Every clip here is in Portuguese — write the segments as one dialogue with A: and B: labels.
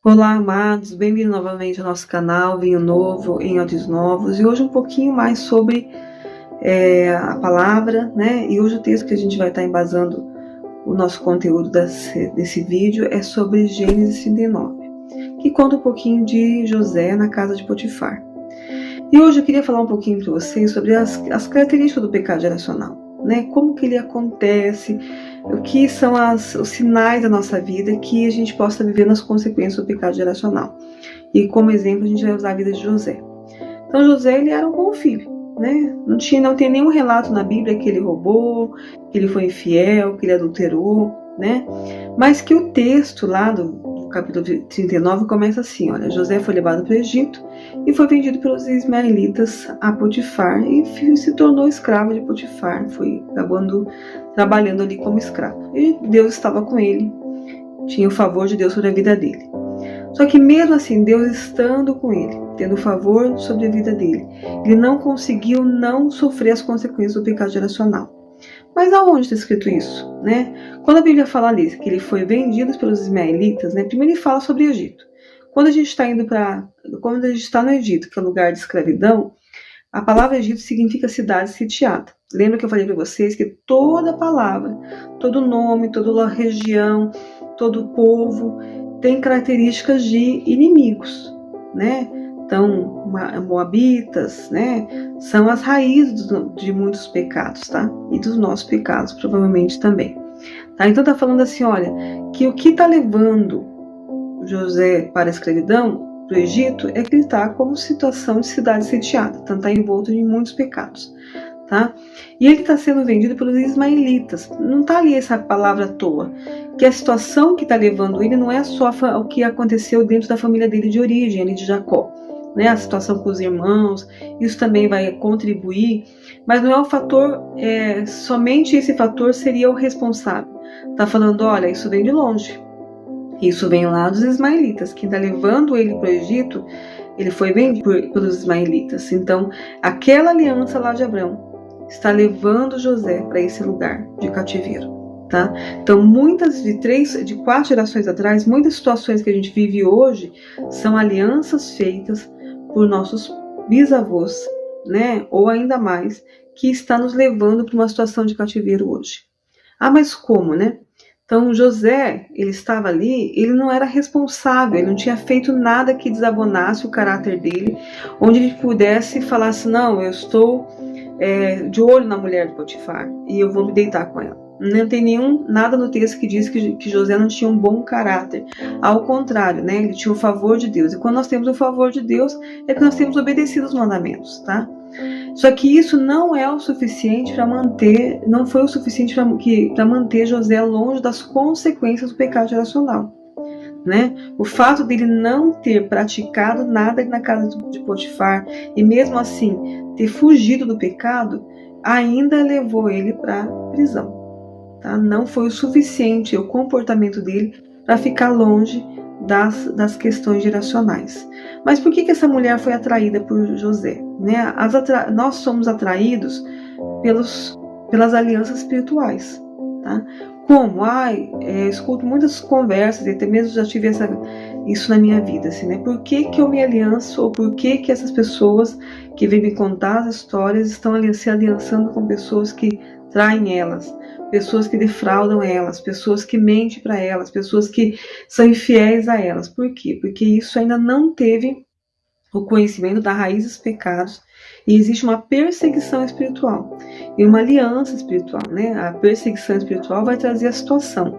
A: Olá, amados, bem-vindos novamente ao nosso canal Vinho Novo em Áudios Novos, e hoje um pouquinho mais sobre a palavra, né? E hoje o texto que a gente vai estar embasando o nosso conteúdo desse vídeo é sobre Gênesis 39, que conta um pouquinho de José na casa de Potifar. E hoje eu queria falar um pouquinho para vocês sobre as características do pecado geracional, né? Como que ele acontece, o que são os sinais da nossa vida que a gente possa viver nas consequências do pecado geracional. E como exemplo a gente vai usar a vida de José. Então José, ele era um bom filho, né? Não tem nenhum relato na Bíblia que ele roubou, que ele foi infiel, que ele adulterou, né? Mas que o texto lá do capítulo 39 começa assim, olha: José foi levado para o Egito e foi vendido pelos ismaelitas a Potifar e se tornou escravo de Potifar, foi acabando trabalhando ali como escravo. E Deus estava com ele, tinha o favor de Deus sobre a vida dele. Só que mesmo assim, Deus estando com ele, tendo favor sobre a vida dele, ele não conseguiu não sofrer as consequências do pecado geracional. Mas aonde está escrito isso, né? Quando a Bíblia fala ali que ele foi vendido pelos ismaelitas, né? Primeiro ele fala sobre o Egito. Quando a gente está no Egito, que é lugar de escravidão, a palavra Egito significa cidade sitiada. Lembra que eu falei para vocês que toda palavra, todo nome, toda região, todo povo tem características de inimigos, né? Então, moabitas, né, são as raízes de muitos pecados, tá? E dos nossos pecados, provavelmente também. Tá? Então, tá falando assim, olha, que o que está levando José para a escravidão, para o Egito, é que ele está como situação de cidade sitiada, então está envolto em muitos pecados. Tá? E ele está sendo vendido pelos ismaelitas. Não está ali essa palavra à toa, que a situação que está levando ele não é só o que aconteceu dentro da família dele de origem, ali de Jacó, né? A situação com os irmãos, isso também vai contribuir, mas não é o fator, somente esse fator seria o responsável. Está falando, olha, isso vem de longe, isso vem lá dos ismaelitas, quem está levando ele para o Egito, ele foi vendido pelos ismaelitas. Então, aquela aliança lá de Abraão está levando José para esse lugar de cativeiro, tá? Então, de 4 gerações atrás, muitas situações que a gente vive hoje são alianças feitas por nossos bisavós, né? Ou ainda mais, que está nos levando para uma situação de cativeiro hoje. Ah, mas como, né? Então, José, ele estava ali, ele não era responsável, ele não tinha feito nada que desabonasse o caráter dele, onde ele pudesse falar assim, não, eu estou de olho na mulher de Potifar e eu vou me deitar com ela. Não tem nada no texto que diz que José não tinha um bom caráter. Ao contrário, né? Ele tinha o favor de Deus. E quando nós temos o favor de Deus, é que nós temos obedecido os mandamentos, tá? Só que isso não é o suficiente para manter, não foi o suficiente para manter José longe das consequências do pecado geracional, né? O fato dele não ter praticado nada na casa de Potifar e mesmo assim ter fugido do pecado, ainda levou ele para prisão, tá? Não foi o suficiente o comportamento dele para ficar longe das questões geracionais. Mas por que essa mulher foi atraída por José, né? Nós somos atraídos pelas alianças espirituais, tá? Como? Escuto muitas conversas, e até mesmo já tive isso na minha vida, assim, né? Por que eu me alianço, ou por que essas pessoas que vêm me contar as histórias estão se aliançando com pessoas que traem elas, pessoas que defraudam elas, pessoas que mentem para elas, pessoas que são infiéis a elas. Por quê? Porque isso ainda não teve o conhecimento da raiz dos pecados e existe uma perseguição espiritual e uma aliança espiritual, né? A perseguição espiritual vai trazer a situação,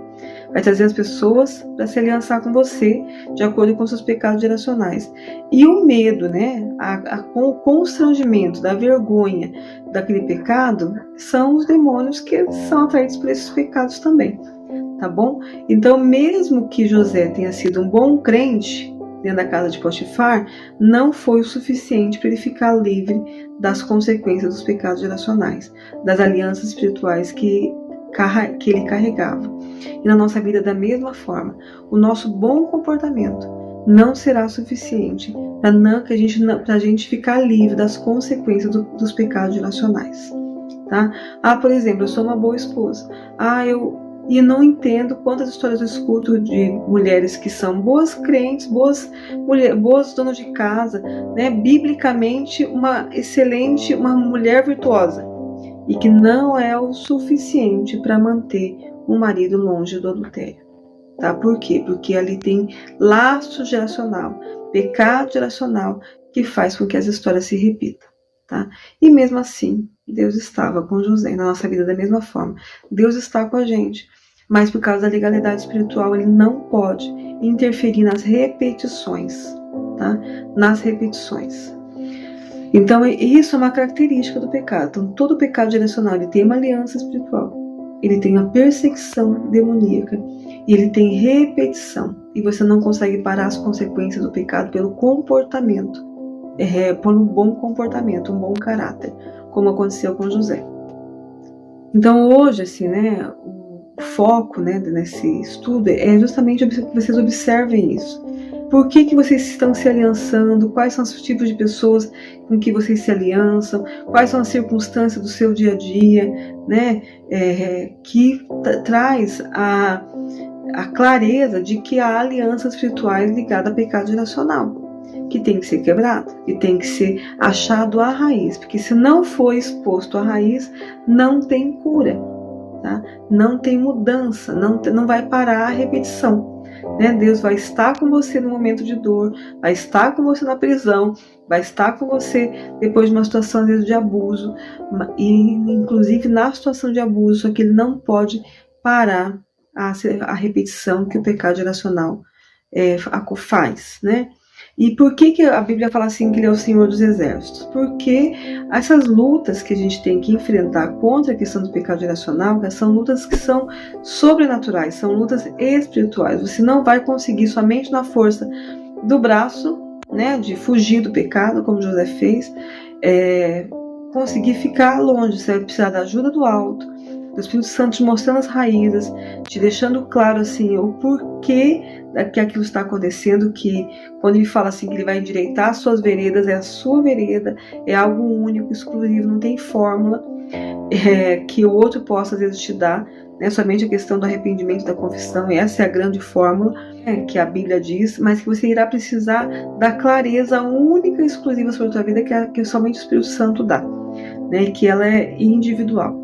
A: vai trazer as pessoas para se aliançar com você de acordo com seus pecados geracionais. E o medo, né? Com o constrangimento, da vergonha daquele pecado, são os demônios que são atraídos por esses pecados também, tá bom? Então, mesmo que José tenha sido um bom crente dentro da casa de Potifar, não foi o suficiente para ele ficar livre das consequências dos pecados geracionais, das alianças espirituais que ele carregava. E na nossa vida, da mesma forma, o nosso bom comportamento não será suficiente para a gente ficar livre das consequências dos pecados geracionais, tá? Por exemplo, eu sou uma boa esposa. Eu E não entendo quantas histórias eu escuto de mulheres que são boas crentes, boas donas de casa, né? Biblicamente uma mulher virtuosa, e que não é o suficiente para manter um marido longe do adultério. Tá? Por quê? Porque ali tem laço geracional, pecado geracional, que faz com que as histórias se repitam. Tá? E mesmo assim, Deus estava com José na nossa vida da mesma forma. Deus está com a gente, mas por causa da legalidade espiritual, ele não pode interferir nas repetições. Tá? Nas repetições. Então, isso é uma característica do pecado. Então, todo pecado geracional, ele tem uma aliança espiritual, ele tem uma perseguição demoníaca, e ele tem repetição. E você não consegue parar as consequências do pecado pelo comportamento, por um bom comportamento, um bom caráter, como aconteceu com José. Então, hoje, assim, né, o foco, né, nesse estudo é justamente que vocês observem isso. Por que vocês estão se aliançando? Quais são os tipos de pessoas com que vocês se aliançam? Quais são as circunstâncias do seu dia a dia, né? Que traz a clareza de que há alianças espirituais ligadas a pecado geracional, que tem que ser quebrado, e tem que ser achado à raiz, porque se não for exposto à raiz, não tem cura, tá? Não tem mudança, não vai parar a repetição. Né? Deus vai estar com você no momento de dor, vai estar com você na prisão, vai estar com você depois de uma situação às vezes, de abuso, e inclusive na situação de abuso, só que ele não pode parar a repetição que o pecado geracional faz, né? E por que a Bíblia fala assim que ele é o Senhor dos Exércitos? Porque essas lutas que a gente tem que enfrentar contra a questão do pecado geracional, são lutas que são sobrenaturais, são lutas espirituais. Você não vai conseguir somente na força do braço, né, de fugir do pecado, como José fez, conseguir ficar longe. Você vai precisar da ajuda do alto, do Espírito Santo te mostrando as raízes, te deixando claro assim o porquê que aquilo está acontecendo, que quando ele fala assim que ele vai endireitar as suas veredas, é a sua vereda, é algo único, exclusivo, não tem fórmula que o outro possa às vezes te dar, né? Somente a questão do arrependimento, da confissão, e essa é a grande fórmula que a Bíblia diz, mas que você irá precisar da clareza única e exclusiva sobre a tua vida, que somente o Espírito Santo dá, né? Que ela é individual.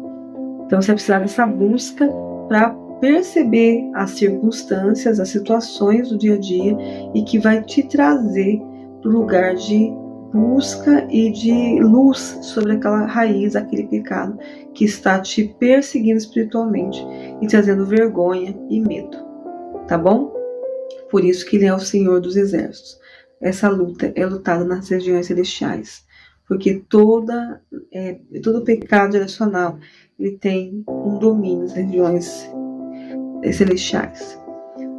A: Então você vai precisar dessa busca para perceber as circunstâncias, as situações do dia a dia, e que vai te trazer para o lugar de busca e de luz sobre aquela raiz, aquele pecado que está te perseguindo espiritualmente e trazendo vergonha e medo, tá bom? Por isso que ele é o Senhor dos Exércitos. Essa luta é lutada nas regiões celestiais, porque todo pecado geracional ele tem um domínio nas regiões celestiais,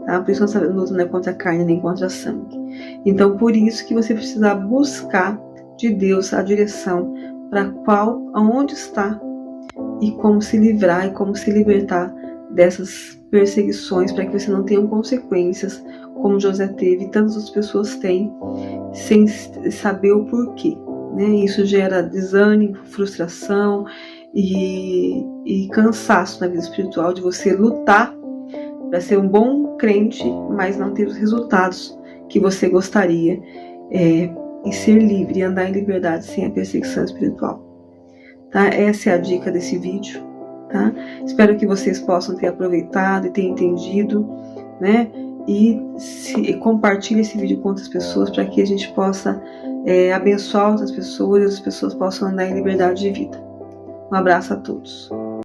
A: tá? Por isso nossa luta não é contra a carne nem contra a sangue. Então por isso que você precisa buscar de Deus a direção para aonde está e como se livrar e como se libertar dessas perseguições, para que você não tenha consequências como José teve e tantas outras pessoas têm, sem saber o porquê, né? Isso gera desânimo, frustração e cansaço na vida espiritual, de você lutar para ser um bom crente, mas não ter os resultados que você gostaria, e ser livre e andar em liberdade sem a perseguição espiritual. Tá? Essa é a dica desse vídeo. Tá? Espero que vocês possam ter aproveitado e ter entendido, né? E compartilhe esse vídeo com outras pessoas, para que a gente possa abençoar outras pessoas e as pessoas possam andar em liberdade de vida. Um abraço a todos.